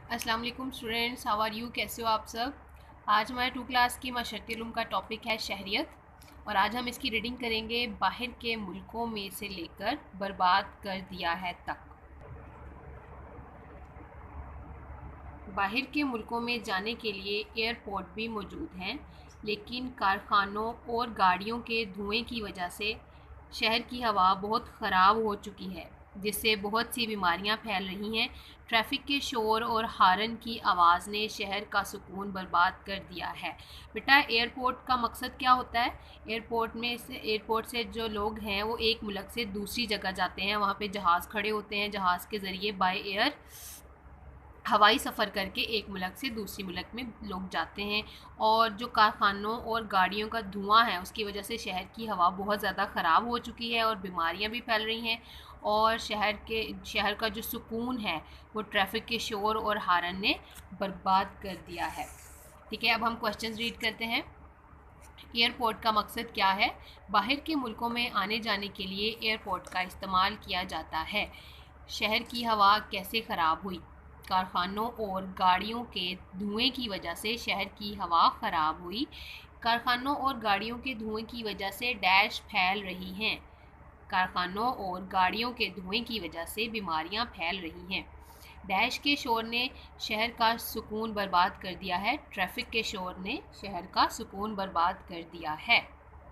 अस्सलाम वालेकुम students, how are you? कैसे हो आप सब? आज हमारे 2 क्लास की माशरती उलूम का टॉपिक है शहरियत और आज हम इसकी रीडिंग करेंगे बाहर के मुल्कों में से लेकर बर्बाद कर दिया है तक। बाहर के मुल्कों में जाने के लिए एयरपोर्ट भी मौजूद हैं, लेकिन कारखानों और गाड़ियों के धुएं की वजह से शहर की हवा बहुत ख़राब हो चुकी है, जिससे बहुत सी बीमारियां फैल रही हैं। ट्रैफिक के शोर और हॉर्न की आवाज़ ने शहर का सुकून बर्बाद कर दिया है। बेटा, एयरपोर्ट का मकसद क्या होता है? एयरपोर्ट से जो लोग हैं वो एक मुल्क से दूसरी जगह जाते हैं। वहाँ पे जहाज़ खड़े होते हैं, जहाज़ के ज़रिए बाय एयर हवाई सफ़र करके एक मुल्क से दूसरी मुल्क में लोग जाते हैं। और जो कारखानों और गाड़ियों का धुआं है उसकी वजह से शहर की हवा बहुत ज़्यादा ख़राब हो चुकी है और बीमारियां भी फैल रही हैं। और शहर का जो सुकून है वो ट्रैफिक के शोर और हॉर्न ने बर्बाद कर दिया है। ठीक है, अब हम क्वेश्चंस रीड करते हैं। एयरपोर्ट का मकसद क्या है? बाहर के मुल्कों में आने जाने के लिए एयरपोर्ट का इस्तेमाल किया जाता है। शहर की हवा कैसे ख़राब हुई? कारखानों और गाड़ियों के धुएं की वजह से शहर की हवा ख़राब हुई। कारखानों और गाड़ियों के धुएं की वजह से डैश फैल रही हैं। कारखानों और गाड़ियों के धुएं की वजह से बीमारियां फैल रही हैं। डैश के शोर ने शहर का सुकून बर्बाद कर दिया है। ट्रैफिक के शोर ने शहर का सुकून बर्बाद कर दिया है।